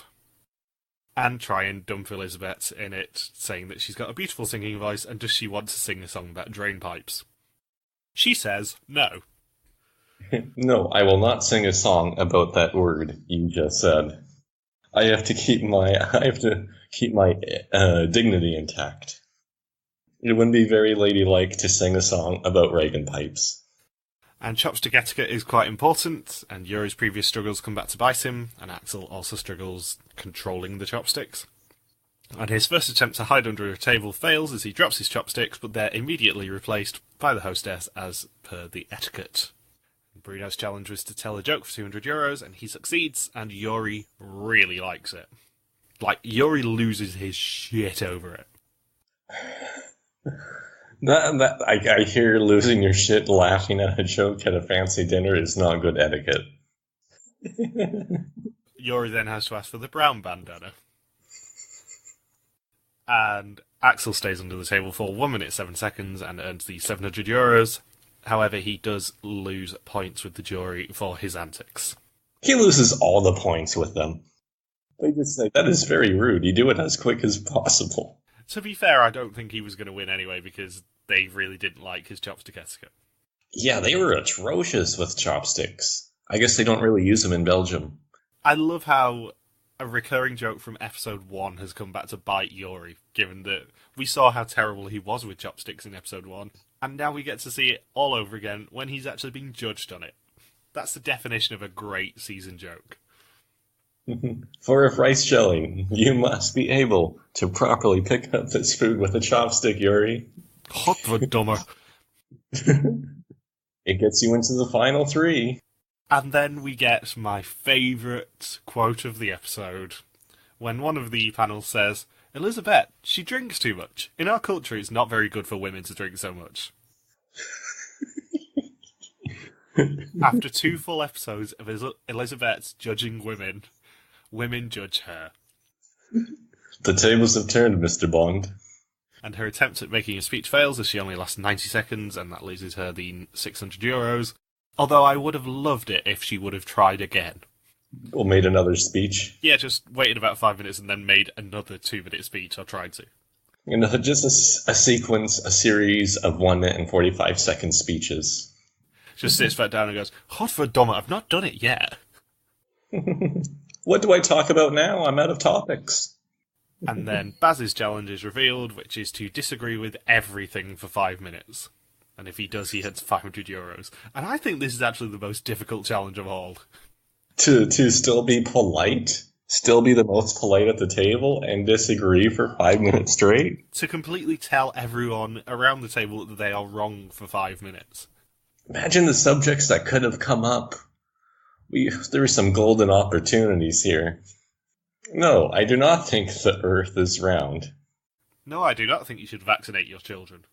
and try and dump Elizabeth in it, saying that she's got a beautiful singing voice, and does she want to sing a song about drain pipes? She says no. No, I will not sing a song about that word you just said. I have to keep my dignity intact. It wouldn't be very ladylike to sing a song about Reagan pipes. And chopstick etiquette is quite important, and Yuri's previous struggles come back to bite him, and Axel also struggles controlling the chopsticks. And his first attempt to hide under a table fails as he drops his chopsticks, but they're immediately replaced by the hostess as per the etiquette. Bruno's challenge was to tell a joke for 200 euros, and he succeeds, and Yuri really likes it. Like, Yuri loses his shit over it. I hear losing your shit laughing at a joke at a fancy dinner is not good etiquette. Yuri then has to ask for the brown bandana. And Axel stays under the table for 1 minute 7 seconds and earns the 700 euros. However, he does lose points with the jury for his antics. He loses all the points with them. They just say, that is very rude. You do it as quick as possible. To be fair, I don't think he was going to win anyway, because they really didn't like his chopstick etiquette. Yeah, they were atrocious with chopsticks. I guess they don't really use them in Belgium. I love how a recurring joke from episode 1 has come back to bite Yuri, given that we saw how terrible he was with chopsticks in episode 1, and now we get to see it all over again when he's actually being judged on it. That's the definition of a great season joke. For a rice shelling, you must be able to properly pick up this food with a chopstick, Yuri. Godverdomme. It gets you into the final 3. And then we get my favourite quote of the episode, when one of the panel says, "Elizabeth, she drinks too much. In our culture, it's not very good for women to drink so much." After 2 full episodes of Elizabeth judging women, women judge her. The tables have turned, Mr. Bond. And her attempt at making a speech fails as she only lasts 90 seconds, and that loses her the €600. Although I would have loved it if she would have tried again. Or made another speech. Yeah, just waited about 5 minutes and then made another 2-minute speech, or tried to. You know, just a sequence, a series of 1 minute and 45-second speeches. Just sits back down and goes, "Godverdomme, I've not done it yet." What do I talk about now? I'm out of topics. And then Baz's challenge is revealed, which is to disagree with everything for 5 minutes. And if he does, he hits €500. And I think this is actually the most difficult challenge of all. To still be polite? Still be the most polite at the table and disagree for 5 minutes straight? To completely tell everyone around the table that they are wrong for 5 minutes. Imagine the subjects that could have come up. There are some golden opportunities here. No, I do not think the Earth is round. No, I do not think you should vaccinate your children.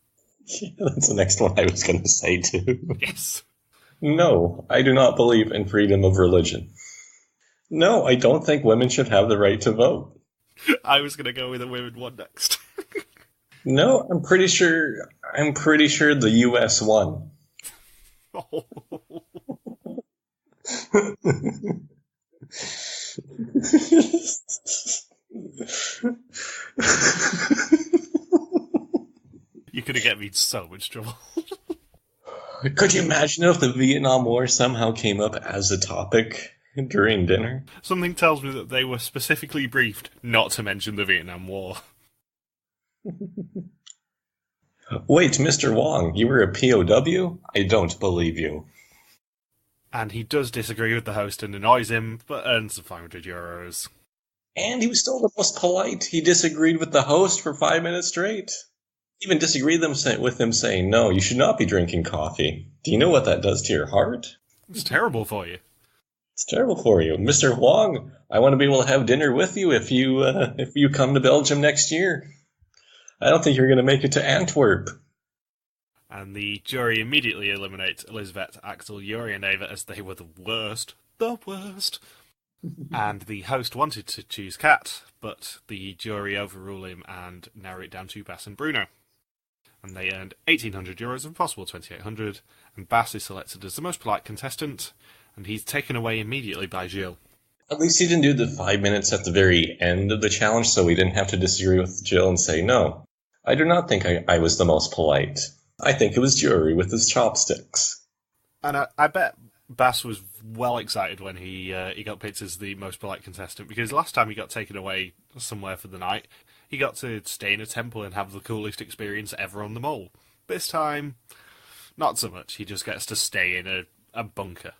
Yeah, that's the next one I was going to say, too. Yes. No, I do not believe in freedom of religion. No, I don't think women should have the right to vote. I was going to go with a women one next. No, I'm pretty sure the US won. Oh. You're going to get me in so much trouble. Could you imagine if the Vietnam War somehow came up as a topic during dinner? Something tells me that they were specifically briefed not to mention the Vietnam War. Wait, Mr. Wong, you were a POW? I don't believe you. And he does disagree with the host and annoys him, but earns the €500. And he was still the most polite. He disagreed with the host for 5 minutes straight. Even disagreed with him saying, "No, you should not be drinking coffee. Do you know what that does to your heart?" It's terrible for you. It's terrible for you. Mr. Wong, I want to be able to have dinner with you if you come to Belgium next year. I don't think you're going to make it to Antwerp. And the jury immediately eliminates Elizabeth, Axel, Yuri and Ava as they were the worst. The worst. And the host wanted to choose Kaat, but the jury overruled him and narrowed it down to Bass and Bruno. And they earned €1,800 of a possible 2,800, and Bass is selected as the most polite contestant, and he's taken away immediately by Gilles. At least he didn't do the 5 minutes at the very end of the challenge, so we didn't have to disagree with Gilles and say, "No, I do not think I was the most polite. I think it was Jury with his chopsticks." And I bet Bass was well excited when he got picked as the most polite contestant, because last time he got taken away somewhere for the night, he got to stay in a temple and have the coolest experience ever on the mole. This time, not so much. He just gets to stay in a bunker.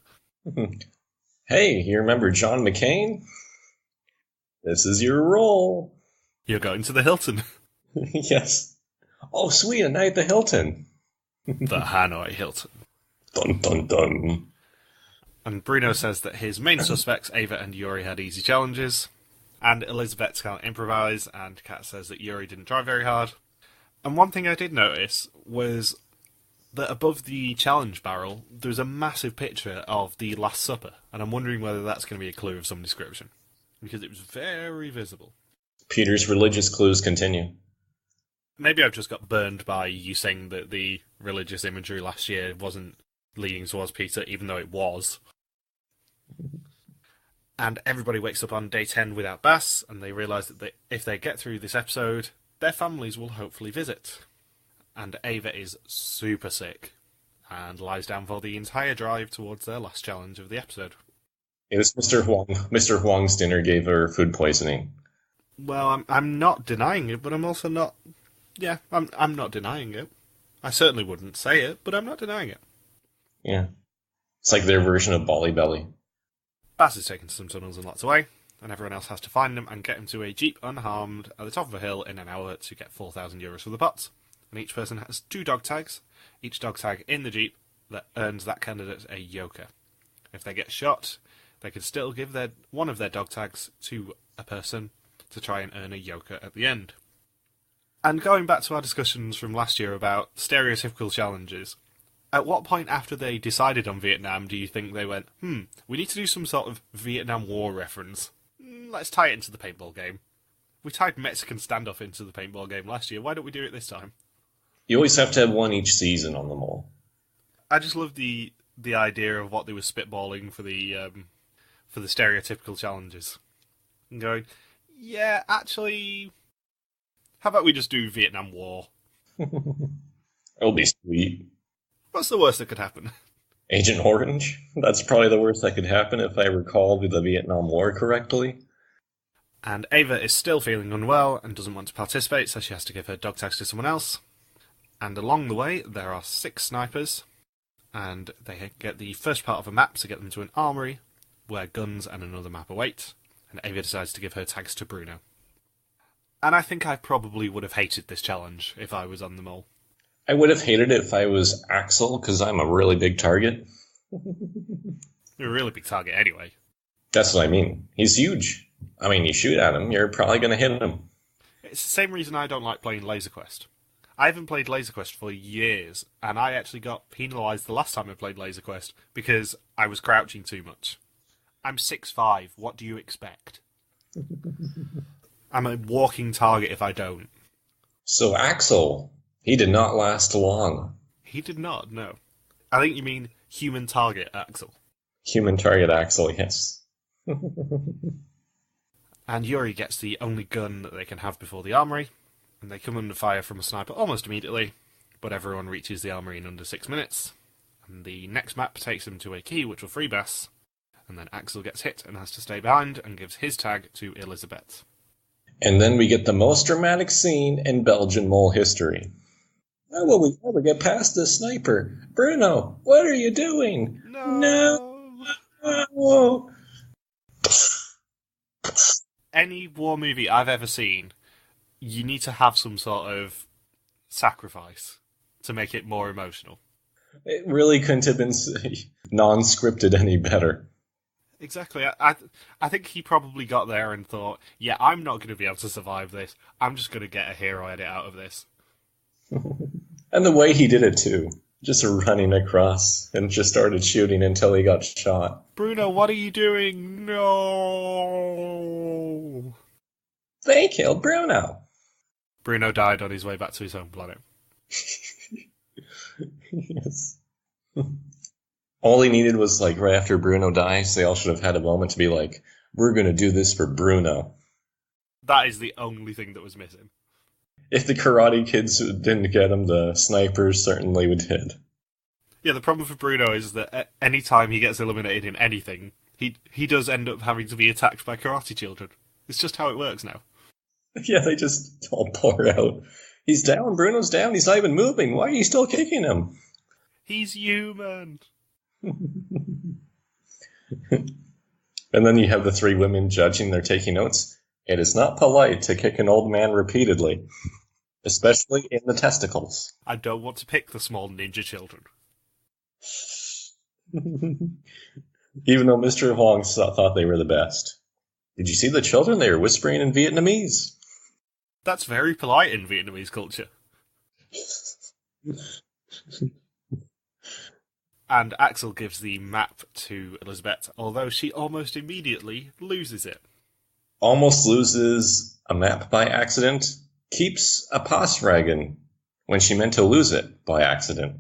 Hey, you remember John McCain? This is your role. You're going to the Hilton. Yes. Oh, sweet, a night at the Hilton. The Hanoi Hilton. Dun dun dun. And Bruno says that his main suspects, Ava and Yuri, had easy challenges, and Elizabeth can't improvise, and Kaat says that Yuri didn't try very hard. And one thing I did notice was that above the challenge barrel, there's a massive picture of the Last Supper, and I'm wondering whether that's going to be a clue of some description, because it was very visible. Peter's religious clues continue. Maybe I've just got burned by you saying that the religious imagery last year wasn't leading towards Peter, even though it was. And everybody wakes up on day 10 without Bass, and they realise that if they get through this episode, their families will hopefully visit. And Ava is super sick. and lies down for the entire drive towards their last challenge of the episode. It was Mr. Huang. Mr. Huang's dinner gave her food poisoning. Well, I'm not denying it, but I'm also not... Yeah, I'm not denying it. I certainly wouldn't say it, but I'm not denying it. Yeah. It's like their version of Bolly Belly. Baz is taken to some tunnels and lots away, and everyone else has to find him and get him to a jeep unharmed at the top of a hill in an hour to get €4,000 for the pots. And each person has 2 dog tags. Each dog tag in the jeep that earns that candidate a yoker. If they get shot, they can still give one of their dog tags to a person to try and earn a yoker at the end. And going back to our discussions from last year about stereotypical challenges, at what point after they decided on Vietnam do you think they went, we need to do some sort of Vietnam War reference? Let's tie it into the paintball game. We tied Mexican standoff into the paintball game last year, why don't we do it this time? You always have to have one each season on them all. I just love the idea of what they were spitballing for the stereotypical challenges. And going, yeah, actually, how about we just do Vietnam War? It'll be sweet. What's the worst that could happen? Agent Orange? That's probably the worst that could happen if I recall the Vietnam War correctly. And Ava is still feeling unwell and doesn't want to participate, so she has to give her dog tags to someone else. And along the way, there are 6 snipers, and they get the first part of a map to get them to an armory, where guns and another map await, and Ava decides to give her tags to Bruno. And I think I probably would have hated this challenge if I was on the mole. I would have hated it if I was Axel, because I'm a really big target. You're a really big target anyway. That's what I mean. He's huge. I mean, you shoot at him, you're probably going to hit him. It's the same reason I don't like playing Laser Quest. I haven't played Laser Quest for years, and I actually got penalised the last time I played Laser Quest because I was crouching too much. I'm 6'5", what do you expect? I'm a walking target if I don't. So Axel, he did not last long. He did not, no. I think you mean human target Axel. Human target Axel, yes. And Yuri gets the only gun that they can have before the armory, and they come under fire from a sniper almost immediately, but everyone reaches the armory in under 6 minutes. And the next map takes them to a key which will free Bass, and then Axel gets hit and has to stay behind and gives his tag to Elizabeth. And then we get the most dramatic scene in Belgian mole history. How will we ever get past this sniper? Bruno, what are you doing? No. Any war movie I've ever seen, you need to have some sort of sacrifice to make it more emotional. It really couldn't have been non-scripted any better. Exactly. I think he probably got there and thought, yeah, I'm not going to be able to survive this. I'm just going to get a hero edit out of this. And the way he did it, too. Just running across and just started shooting until he got shot. Bruno, what are you doing? No! They killed Bruno. Bruno died on his way back to his home planet. Yes. All he needed was, like, right after Bruno dies, they all should have had a moment to be like, we're going to do this for Bruno. That is the only thing that was missing. If the Karate Kids didn't get him, the snipers certainly would hit. Yeah, the problem for Bruno is that any time he gets eliminated in anything, he does end up having to be attacked by karate children. It's just how it works now. Yeah, they just all pour out. He's down, Bruno's down, he's not even moving. Why are you still kicking him? He's human. And then you have the 3 women judging, they're taking notes. It is not polite to kick an old man repeatedly, especially in the testicles. I don't want to pick the small ninja children. Even though Mr. Huang thought they were the best. Did you see the children? They were whispering in Vietnamese. That's very polite in Vietnamese culture. And Axel gives the map to Elizabeth, although she almost immediately loses it. Almost loses a map by accident, keeps a Passwagen when she meant to lose it by accident.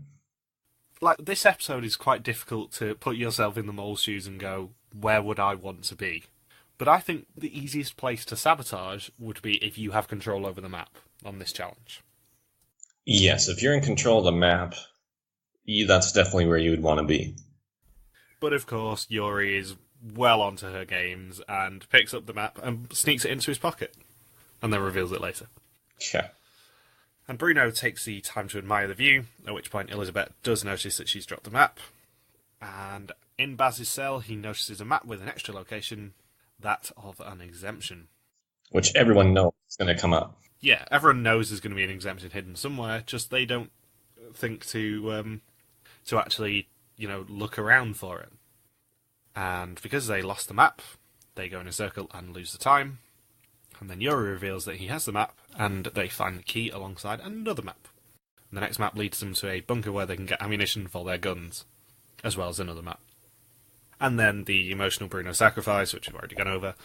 Like, this episode is quite difficult to put yourself in the mole's shoes and go, where would I want to be? But I think the easiest place to sabotage would be if you have control over the map on this challenge. Yes, if you're in control of the map, That's definitely where you would want to be. But of course, Yuri is well onto her games and picks up the map and sneaks it into his pocket, and then reveals it later. Yeah. And Bruno takes the time to admire the view, at which point Elizabeth does notice that she's dropped the map. And in Baz's cell, he notices a map with an extra location, that of an exemption. Which everyone knows is going to come up. Yeah, everyone knows there's going to be an exemption hidden somewhere, just they don't think to actually, look around for it. And because they lost the map, they go in a circle and lose the time. And then Yuri reveals that he has the map, and they find the key alongside another map. And the next map leads them to a bunker where they can get ammunition for their guns, as well as another map. And then the emotional Bruno sacrifice, which we've already gone over.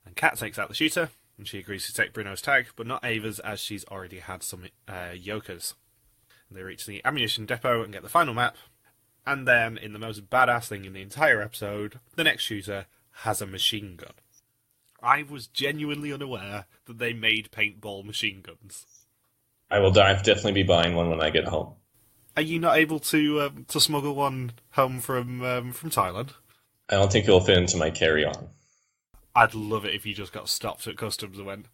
And Kaat takes out the shooter, and she agrees to take Bruno's tag, but not Ava's, as she's already had some yokers. They reach the ammunition depot and get the final map, and then, in the most badass thing in the entire episode, the next shooter has a machine gun. I was genuinely unaware that they made paintball machine guns. I'll definitely be buying one when I get home. Are you not able to smuggle one home from Thailand? I don't think it'll fit into my carry-on. I'd love it if you just got stopped at customs and went,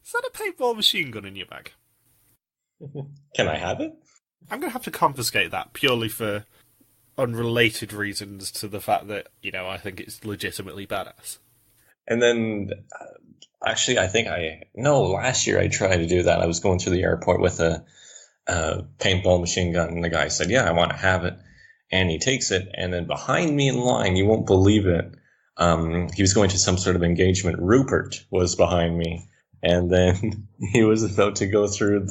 "Is that a paintball machine gun in your bag?" Can I have it? I'm going to have to confiscate that purely for unrelated reasons to the fact that, I think it's legitimately badass. And then, actually, last year I tried to do that. I was going through the airport with a paintball machine gun, and the guy said, "Yeah, I want to have it." And he takes it, and then behind me in line, you won't believe it, he was going to some sort of engagement. Rupert was behind me, and then he was about to go through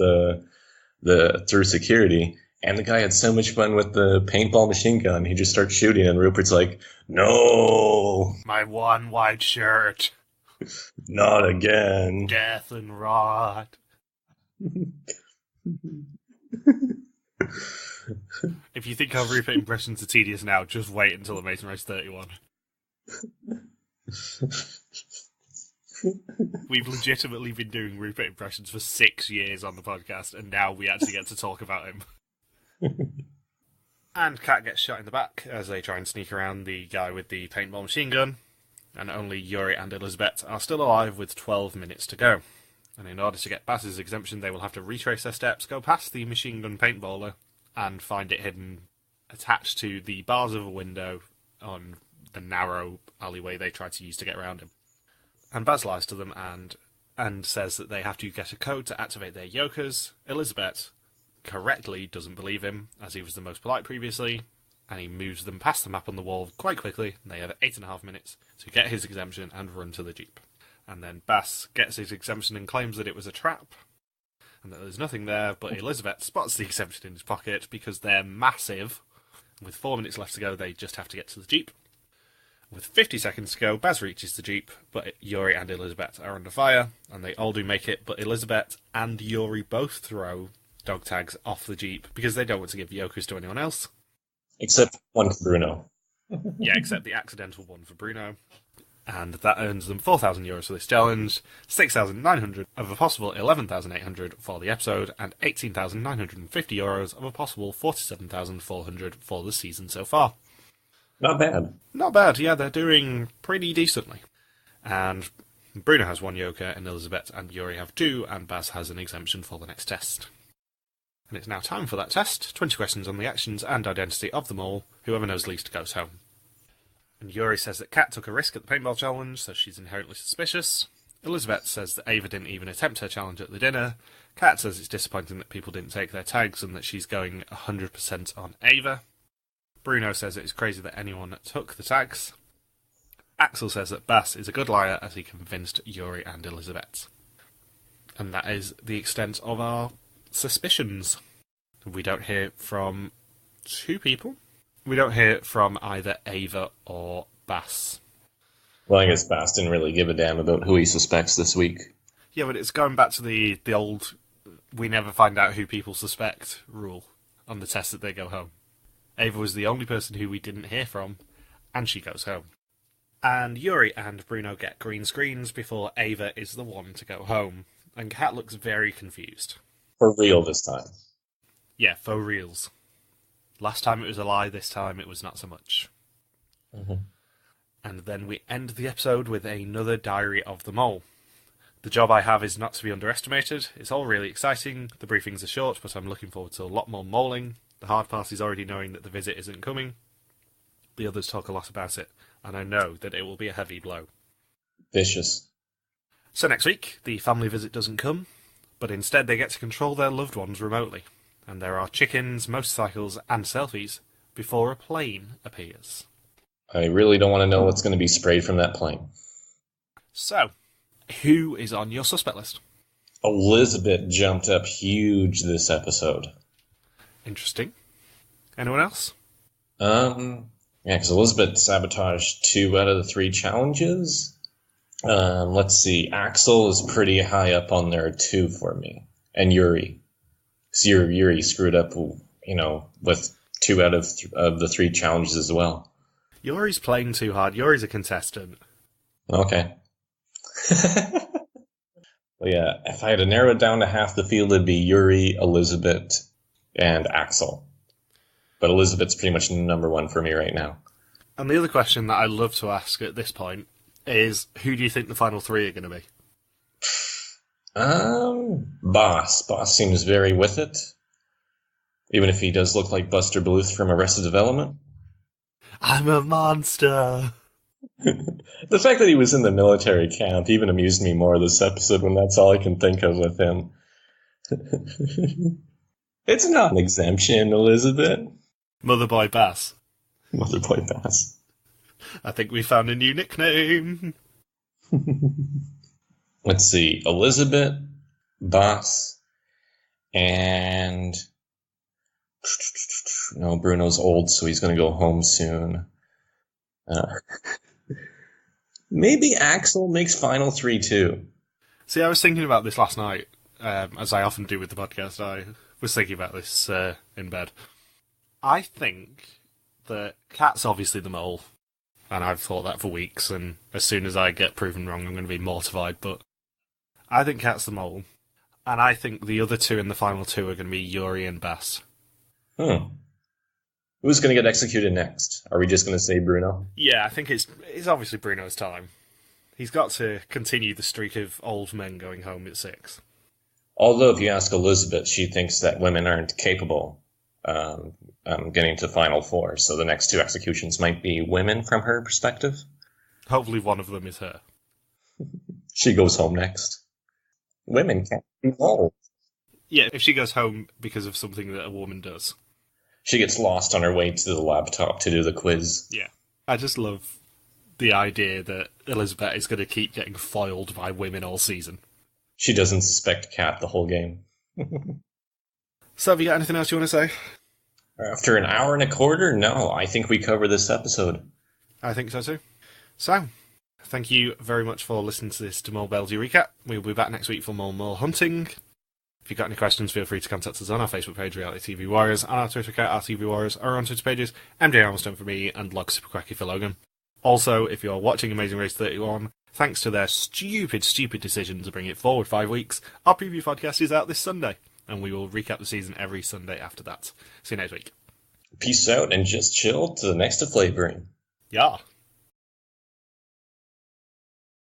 through security, and the guy had so much fun with the paintball machine gun. He just starts shooting, and Rupert's like, "No, my one white shirt, not again, death and rot." If you think our Rupert impressions are tedious now, just wait until Amazing Race 31. We've legitimately been doing Rupert impressions for 6 years on the podcast, and now we actually get to talk about him. And Kaat gets shot in the back as they try and sneak around the guy with the paintball machine gun, and only Yuri and Elizabeth are still alive with 12 minutes to go. And in order to get past his exemption, they will have to retrace their steps, go past the machine gun paintballer, and find it hidden attached to the bars of a window on the narrow alleyway they try to use to get around him. And Baz lies to them and says that they have to get a code to activate their yokers. Elizabeth correctly doesn't believe him, as he was the most polite previously, and he moves them past the map on the wall quite quickly, and they have 8.5 minutes to get his exemption and run to the Jeep. And then Baz gets his exemption and claims that it was a trap, and that there's nothing there, but Elizabeth spots the exemption in his pocket because they're massive. With 4 minutes left to go, they just have to get to the Jeep. With 50 seconds to go, Baz reaches the Jeep, but Yuri and Elizabeth are under fire, and they all do make it, but Elizabeth and Yuri both throw dog tags off the Jeep because they don't want to give yokers to anyone else. Except one for Bruno. Yeah, except the accidental one for Bruno. And that earns them €4,000 for this challenge, 6,900 of a possible 11,800 for the episode, and €18,950 of a possible 47,400 for the season so far. Not bad. Not bad, yeah, they're doing pretty decently. And Bruno has 1 yoker, and Elizabeth and Yuri have 2, and Baz has an exemption for the next test. And it's now time for that test. 20 questions on the actions and identity of them all. Whoever knows least goes home. And Yuri says that Kaat took a risk at the paintball challenge, so she's inherently suspicious. Elizabeth says that Ava didn't even attempt her challenge at the dinner. Kaat says it's disappointing that people didn't take their tags and that she's going 100% on Ava. Bruno says it is crazy that anyone took the tags. Axel says that Baz is a good liar as he convinced Yuri and Elizabeth. And that is the extent of our suspicions. We don't hear from 2 people. We don't hear from either Ava or Baz. Well, I guess Baz didn't really give a damn about who he suspects this week. Yeah, but it's going back to the old we never find out who people suspect rule on the test that they go home. Ava was the only person who we didn't hear from, and she goes home. And Yuri and Bruno get green screens before Ava is the one to go home. And Kaat looks very confused. For real this time. Yeah, for reals. Last time it was a lie, this time it was not so much. Mhm. And then we end the episode with another Diary of the Mole. The job I have is not to be underestimated. It's all really exciting. The briefings are short, but I'm looking forward to a lot more moling. The hard part is already knowing that the visit isn't coming. The others talk a lot about it, and I know that it will be a heavy blow. Vicious. So next week, the family visit doesn't come, but instead they get to control their loved ones remotely. And there are chickens, motorcycles, and selfies before a plane appears. I really don't want to know what's going to be sprayed from that plane. So, who is on your suspect list? Elizabeth jumped up huge this episode. Interesting. Anyone else? Yeah, because Elizabeth sabotaged 2 out of the 3 challenges. Let's see. Axel is pretty high up on there too for me, and Yuri. Because Yuri screwed up, with 2 out of the 3 challenges as well. Yuri's playing too hard. Yuri's a contestant. Okay. Well, yeah, if I had to narrow it down to half the field, it'd be Yuri, Elizabeth, and Axel. But Elizabeth's pretty much number 1 for me right now. And the other question that I'd love to ask at this point is, who do you think the final 3 are going to be? Boss. Boss seems very with it. Even if he does look like Buster Bluth from Arrested Development. I'm a monster! The fact that he was in the military camp even amused me more this episode when that's all I can think of with him. It's not an exemption, Elizabeth. Motherboy Bass. Motherboy Bass. I think we found a new nickname. Let's see. Elizabeth, Boss, and... No, Bruno's old, so he's going to go home soon. Maybe Axel makes final 3 too. See, I was thinking about this last night, as I often do with the podcast. I was thinking about this in bed. I think that Kaat's obviously the mole, and I've thought that for weeks, and as soon as I get proven wrong, I'm going to be mortified, but I think Kaat's the mole, and I think the other 2 in the final 2 are going to be Yuri and Bass. Who's going to get executed next? Are we just going to say Bruno? Yeah, I think it's obviously Bruno's time. He's got to continue the streak of old men going home at 6. Although, if you ask Elizabeth, she thinks that women aren't capable getting to Final 4, so the next 2 executions might be women from her perspective. Hopefully one of them is her. She goes home next. Women can't be moles. Yeah, if she goes home because of something that a woman does. She gets lost on her way to the laptop to do the quiz. Yeah. I just love the idea that Elizabeth is going to keep getting foiled by women all season. She doesn't suspect Kaat the whole game. So have you got anything else you want to say? After an hour and a quarter? No, I think we covered this episode. I think so too. So, thank you very much for listening to this Mol Belgie recap. We'll be back next week for more hunting. If you've got any questions, feel free to contact us on our Facebook page, Reality TV Warriors, on our Twitter account, RTV Warriors, or on Twitter pages, MJ Armstrong for me, and Log Super Quacky for Logan. Also, if you're watching Amazing Race 31, thanks to their stupid decision to bring it forward 5 weeks, our preview podcast is out this Sunday, and we will recap the season every Sunday after that. See you next week. Peace out and just chill to the next flavoring. Yeah.